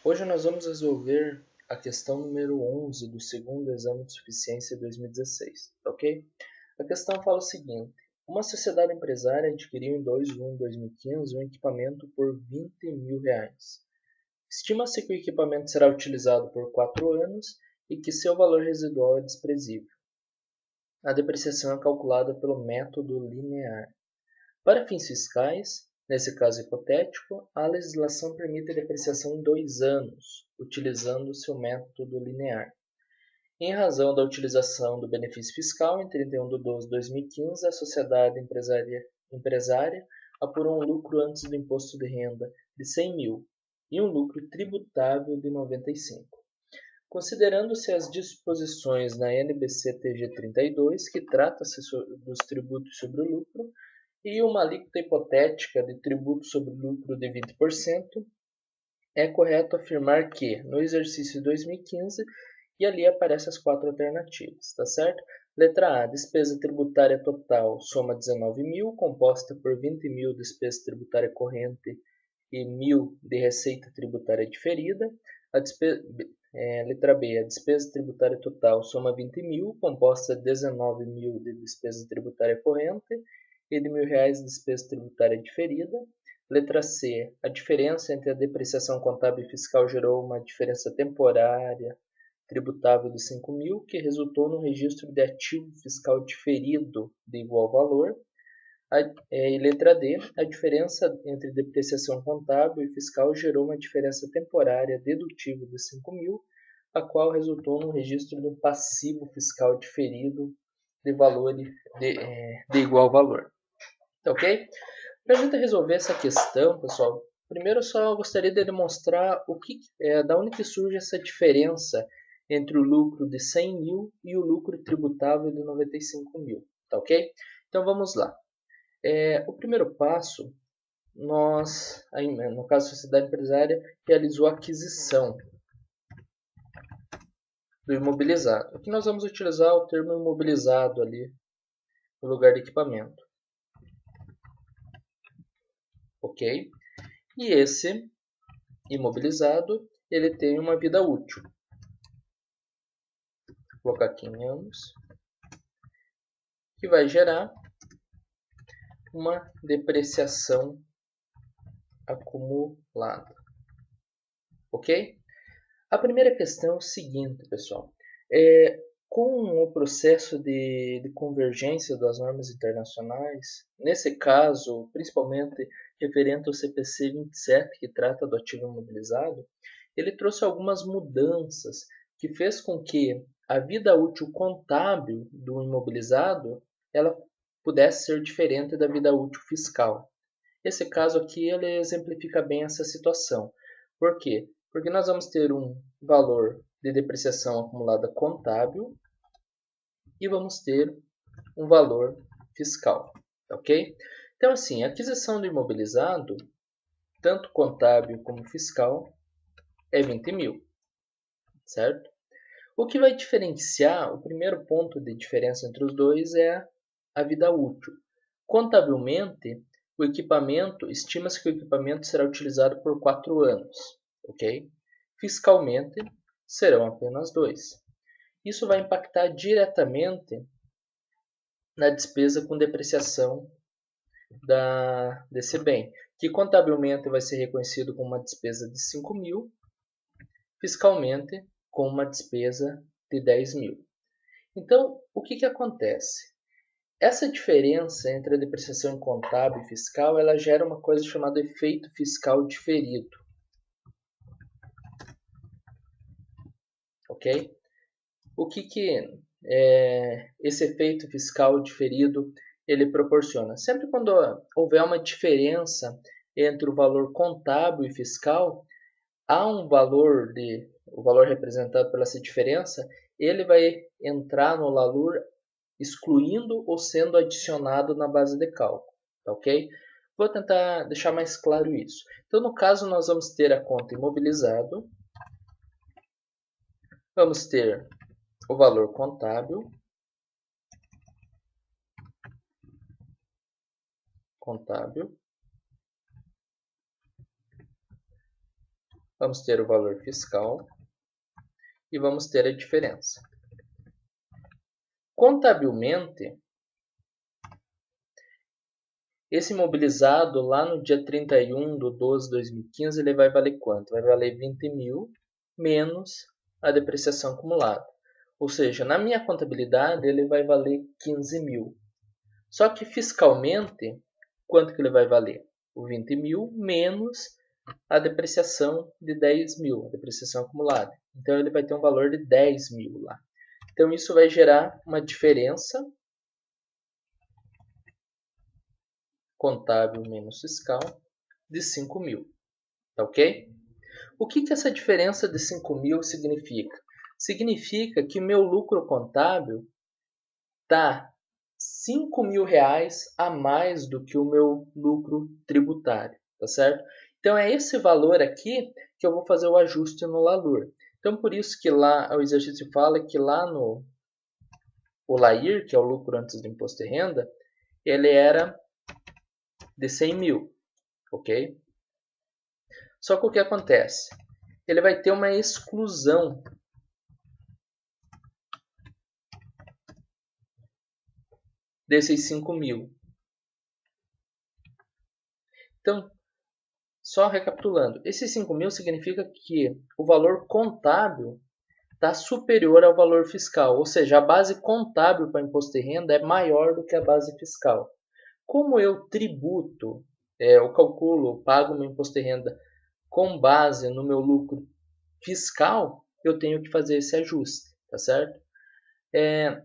Hoje nós vamos resolver a questão número 11 do segundo exame de suficiência 2016, ok? A questão fala o seguinte: uma sociedade empresária adquiriu em 2/1 de 2015 um equipamento por R$ 20.000. Estima-se que o equipamento será utilizado por 4 anos e que seu valor residual é desprezível. A depreciação é calculada pelo método linear. Para fins fiscais, nesse caso hipotético, a legislação permite a depreciação em 2 anos, utilizando-se o método linear. Em razão da utilização do benefício fiscal, em 31/12/2015, a sociedade empresária apurou um lucro antes do imposto de renda de R$ 100.000 e um lucro tributável de R$ 95. Considerando-se as disposições na NBC-TG 32, que trata-se dos tributos sobre o lucro, e uma alíquota hipotética de tributo sobre lucro de 20%, é correto afirmar que, no exercício de 2015, e ali aparecem as 4 alternativas, tá certo? Letra A, despesa tributária total, soma 19.000, composta por 20.000 despesa tributária corrente e 1.000 de receita tributária diferida. Letra B, a despesa tributária total, soma 20.000, composta de 19.000 de despesa tributária corrente e de R$ 1.000 de despesa tributária diferida. Letra C, a diferença entre a depreciação contábil e fiscal gerou uma diferença temporária tributável de 5.000, que resultou no registro de ativo fiscal diferido de igual valor. E letra D, a diferença entre depreciação contábil e fiscal gerou uma diferença temporária dedutível de 5.000, a qual resultou no registro de um passivo fiscal diferido de igual valor. Ok? Para a gente resolver essa questão, pessoal, primeiro eu só gostaria de demonstrar da onde que surge essa diferença entre o lucro de 100.000 e o lucro tributável de 95.000, tá ok? Então vamos lá. O primeiro passo, no caso da sociedade empresária, realizou a aquisição do imobilizado. Aqui nós vamos utilizar o termo imobilizado ali no lugar de equipamento. Ok? E esse imobilizado, ele tem uma vida útil. Vou colocar aqui em anos, que vai gerar uma depreciação acumulada. Ok? A primeira questão é o seguinte, pessoal. Com o processo de convergência das normas internacionais, nesse caso, principalmente referente ao CPC 27, que trata do ativo imobilizado, ele trouxe algumas mudanças que fez com que a vida útil contábil do imobilizado ela pudesse ser diferente da vida útil fiscal. Esse caso aqui ele exemplifica bem essa situação. Por quê? Porque nós vamos ter um valor de depreciação acumulada contábil e vamos ter um valor fiscal, ok? Então, assim, a aquisição do imobilizado, tanto contábil como fiscal, é 20.000, certo? O que vai diferenciar, o primeiro ponto de diferença entre os dois é a vida útil. Contabilmente, estima-se que o equipamento será utilizado por 4 anos, ok? Fiscalmente, serão apenas 2. Isso vai impactar diretamente na despesa com depreciação desse bem, que contabilmente vai ser reconhecido como uma despesa de 5.000, fiscalmente com uma despesa de 10.000. Então, o que acontece? Essa diferença entre a depreciação contábil e fiscal, ela gera uma coisa chamada efeito fiscal diferido. Ok? O que esse efeito fiscal diferido ele proporciona? Sempre quando houver uma diferença entre o valor contábil e fiscal, há o valor representado pela essa diferença, ele vai entrar no LALUR excluindo ou sendo adicionado na base de cálculo, tá ok? Vou tentar deixar mais claro isso. Então, no caso, nós vamos ter a conta imobilizado, vamos ter o valor contábil, vamos ter o valor fiscal e vamos ter a diferença. Contabilmente, esse imobilizado lá no dia 31/12/2015, ele vai valer quanto? Vai valer 20.000 menos a depreciação acumulada. Ou seja, na minha contabilidade ele vai valer 15.000. Só que fiscalmente, quanto que ele vai valer? O 20.000 menos a depreciação de 10.000, a depreciação acumulada. Então ele vai ter um valor de 10.000 lá. Então isso vai gerar uma diferença contábil menos fiscal de 5.000, tá ok? O que essa diferença de 5.000 significa? Significa que meu lucro contábil está R$5.000 a mais do que o meu lucro tributário, tá certo? Então é esse valor aqui que eu vou fazer o ajuste no LALUR. Então por isso que lá o exercício fala que lá no o LAIR, que é o lucro antes do imposto de renda, ele era de 100.000, ok? Só que o que acontece? Ele vai ter uma exclusão desses 5.000. Então, só recapitulando, esses 5.000 significa que o valor contábil está superior ao valor fiscal, ou seja, a base contábil para imposto de renda é maior do que a base fiscal. Como eu tributo, eu calculo, pago meu imposto de renda com base no meu lucro fiscal, eu tenho que fazer esse ajuste, tá certo?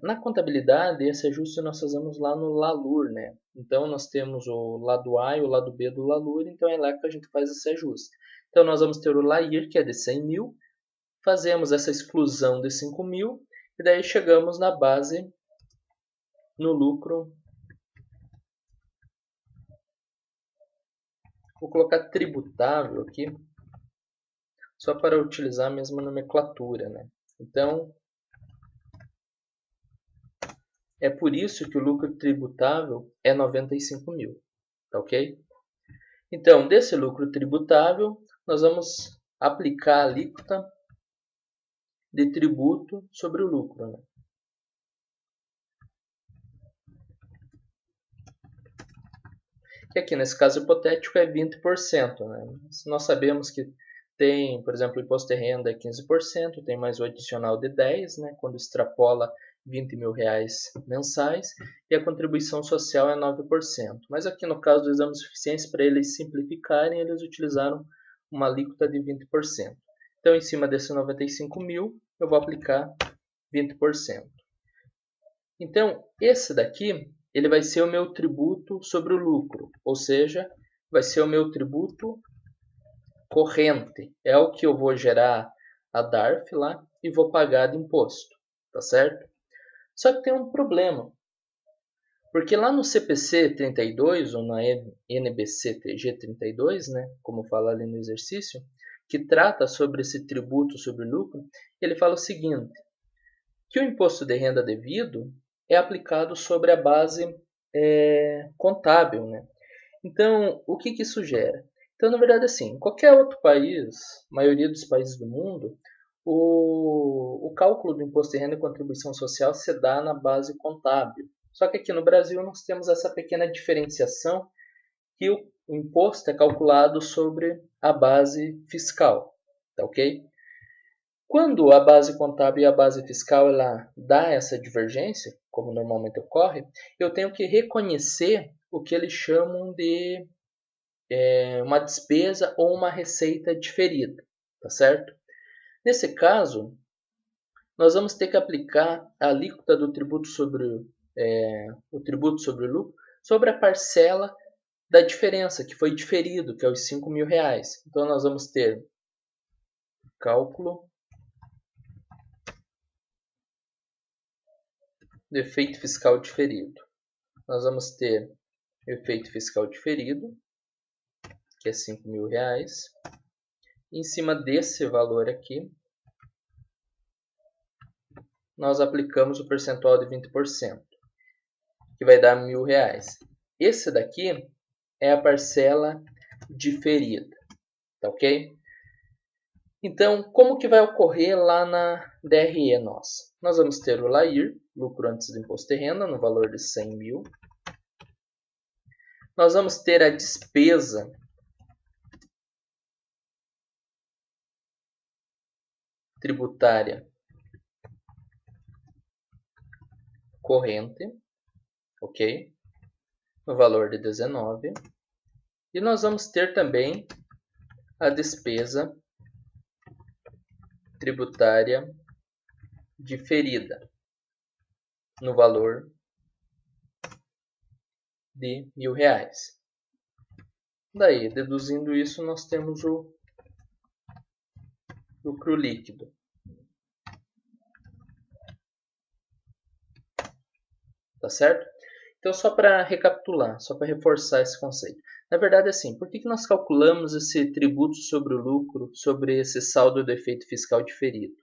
Na contabilidade, esse ajuste nós fazemos lá no LALUR, né? Então, nós temos o lado A e o lado B do LALUR, então é lá que a gente faz esse ajuste. Então, nós vamos ter o LAIR, que é de 100.000, fazemos essa exclusão de 5.000, e daí chegamos na base, no lucro. Vou colocar tributável aqui, só para utilizar a mesma nomenclatura, né? Então, é por isso que o lucro tributável é 95.000, tá ok? Então, desse lucro tributável, nós vamos aplicar a alíquota de tributo sobre o lucro, né? Que aqui nesse caso hipotético é 20%, né? Nós sabemos que tem, por exemplo, o imposto de renda é 15%, tem mais o adicional de 10%, né? Quando extrapola R$20.000 mensais, e a contribuição social é 9%. Mas aqui no caso do exame de suficiência, para eles simplificarem, eles utilizaram uma alíquota de 20%. Então, em cima desse 95.000, eu vou aplicar 20%. Então, esse daqui, ele vai ser o meu tributo sobre o lucro, ou seja, vai ser o meu tributo corrente. É o que eu vou gerar a DARF lá e vou pagar de imposto, tá certo? Só que tem um problema, porque lá no CPC 32 ou na NBC-TG 32, né, como fala ali no exercício, que trata sobre esse tributo sobre lucro, ele fala o seguinte, que o imposto de renda devido é aplicado sobre a base contábil, né? Então, o que isso gera? Então, na verdade, assim, em qualquer outro país, maioria dos países do mundo, o cálculo do imposto de renda e contribuição social se dá na base contábil. Só que aqui no Brasil nós temos essa pequena diferenciação que o imposto é calculado sobre a base fiscal, tá ok? Quando a base contábil e a base fiscal ela dá essa divergência, como normalmente ocorre, eu tenho que reconhecer o que eles chamam de uma despesa ou uma receita diferida, tá certo? Nesse caso, nós vamos ter que aplicar a alíquota do tributo sobre o tributo sobre o lucro sobre a parcela da diferença que foi diferido, que é os R$5.000. Então nós vamos ter cálculo do efeito fiscal diferido. Nós vamos ter efeito fiscal diferido, que é R$5.000. Em cima desse valor aqui, nós aplicamos o percentual de 20%, que vai dar R$1.000. Esse daqui é a parcela diferida, tá ok? Então, como que vai ocorrer lá na DRE nossa? Nós vamos ter o LAIR, lucro antes do imposto de renda, no valor de 100 mil. Nós vamos ter a despesa tributária corrente, ok? No valor de 19. E nós vamos ter também a despesa tributária diferida, no valor de R$ 1.000. Daí, deduzindo isso, nós temos o lucro líquido. Tá certo? Então, só para recapitular, só para reforçar esse conceito. Na verdade, assim, por que nós calculamos esse tributo sobre o lucro, sobre esse saldo do efeito fiscal diferido?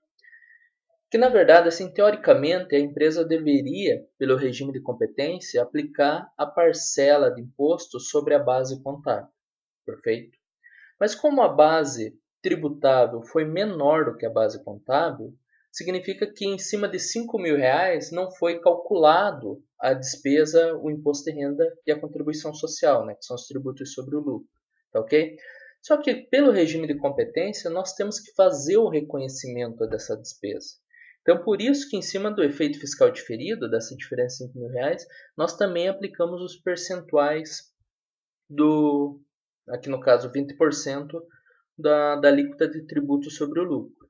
Que, na verdade, assim, teoricamente, a empresa deveria, pelo regime de competência, aplicar a parcela de imposto sobre a base contábil. Perfeito? Mas como a base tributável foi menor do que a base contábil, significa que em cima de R$ 5.000 não foi calculado a despesa, o imposto de renda e a contribuição social, né, que são os tributos sobre o lucro. Tá ok? Só que pelo regime de competência, nós temos que fazer o reconhecimento dessa despesa. Então, por isso que em cima do efeito fiscal diferido, dessa diferença de R$ 5.000, nós também aplicamos os percentuais do, aqui no caso 20% da alíquota de tributo sobre o lucro.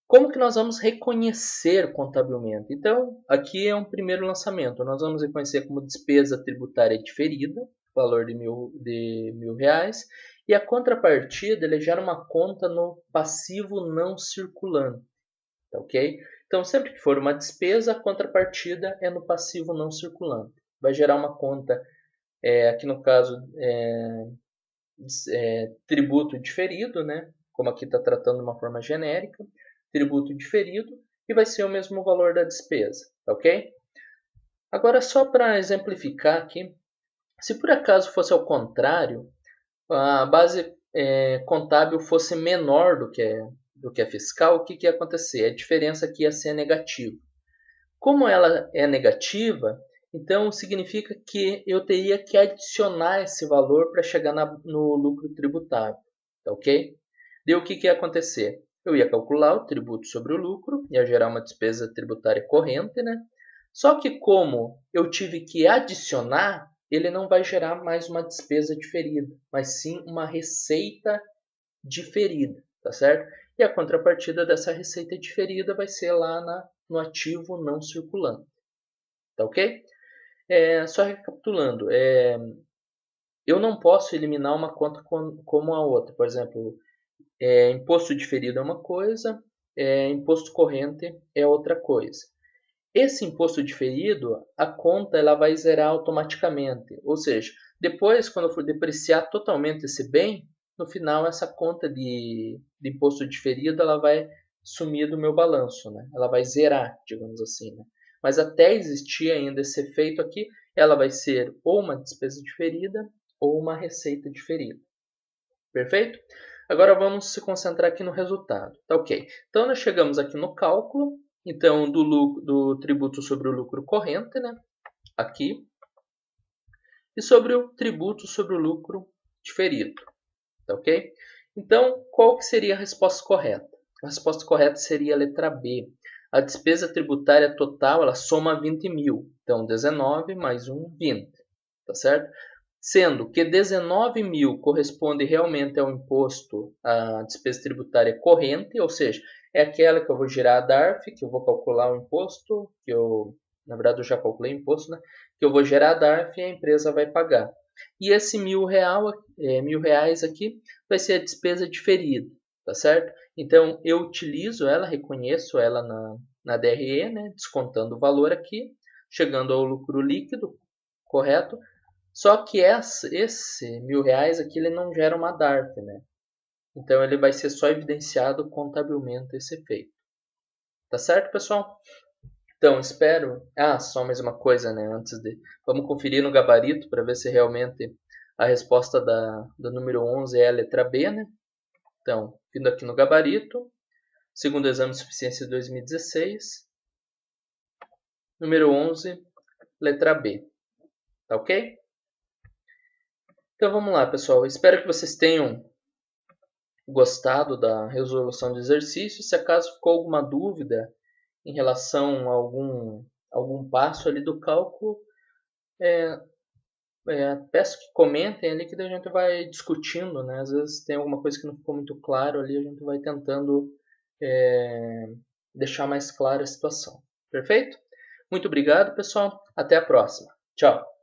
Como que nós vamos reconhecer contabilmente? Então, aqui é um primeiro lançamento. Nós vamos reconhecer como despesa tributária diferida, valor de R$ 1.000, e a contrapartida ele gera uma conta no passivo não circulante. Tá ok? Então, sempre que for uma despesa, a contrapartida é no passivo não circulante. Vai gerar uma conta, aqui no caso, tributo diferido, né? Como aqui está tratando de uma forma genérica, tributo diferido, e vai ser o mesmo valor da despesa, tá ok? Agora, só para exemplificar aqui, se por acaso fosse ao contrário, a base contábil fosse menor do que a fiscal, o que ia acontecer? A diferença aqui ia ser negativa. Como ela é negativa, então significa que eu teria que adicionar esse valor para chegar no lucro tributável, tá ok? Daí o que ia acontecer? Eu ia calcular o tributo sobre o lucro, ia gerar uma despesa tributária corrente, né? Só que como eu tive que adicionar, ele não vai gerar mais uma despesa diferida, mas sim uma receita diferida, tá certo? E a contrapartida dessa receita diferida vai ser lá no ativo não circulante, tá ok? Só recapitulando, eu não posso eliminar uma conta como a outra. Por exemplo, imposto diferido é uma coisa, imposto corrente é outra coisa. Esse imposto diferido, a conta ela vai zerar automaticamente. Ou seja, depois, quando eu for depreciar totalmente esse bem, no final essa conta de imposto diferido ela vai sumir do meu balanço, né? Ela vai zerar, digamos assim, né? Mas até existir ainda esse efeito aqui, ela vai ser ou uma despesa diferida ou uma receita diferida. Perfeito? Agora vamos se concentrar aqui no resultado. Tá ok. Então nós chegamos aqui no cálculo, então do tributo sobre o lucro corrente, né? Aqui. E sobre o tributo sobre o lucro diferido. Tá ok? Então, qual que seria a resposta correta? A resposta correta seria a letra B. A despesa tributária total, ela soma 20 mil. Então, 19 mais 1, 20. Tá certo? Sendo que 19 mil corresponde realmente ao imposto, à despesa tributária corrente, ou seja, é aquela que eu vou gerar a DARF, que eu vou calcular o imposto, na verdade eu já calculei o imposto, né? Que eu vou gerar a DARF e a empresa vai pagar. E esse R$ 1.000 aqui vai ser a despesa diferida, tá certo? Então eu utilizo ela, reconheço ela na DRE, né? Descontando o valor aqui, chegando ao lucro líquido, correto? Só que esse R$ 1.000 aqui ele não gera uma DARF, né? Então ele vai ser só evidenciado contabilmente esse efeito. Tá certo, pessoal? Então, espero... só mais uma coisa, né? Vamos conferir no gabarito para ver se realmente a resposta do número 11 é a letra B, né? Então, vindo aqui no gabarito, segundo exame de suficiência de 2016, número 11, letra B. Tá ok? Então vamos lá, pessoal. Espero que vocês tenham gostado da resolução do exercício. Se acaso ficou alguma dúvida em relação a algum passo ali do cálculo, peço que comentem ali que daí a gente vai discutindo, né? Às vezes tem alguma coisa que não ficou muito claro ali, a gente vai tentando deixar mais clara a situação. Perfeito? Muito obrigado, pessoal. Até a próxima. Tchau.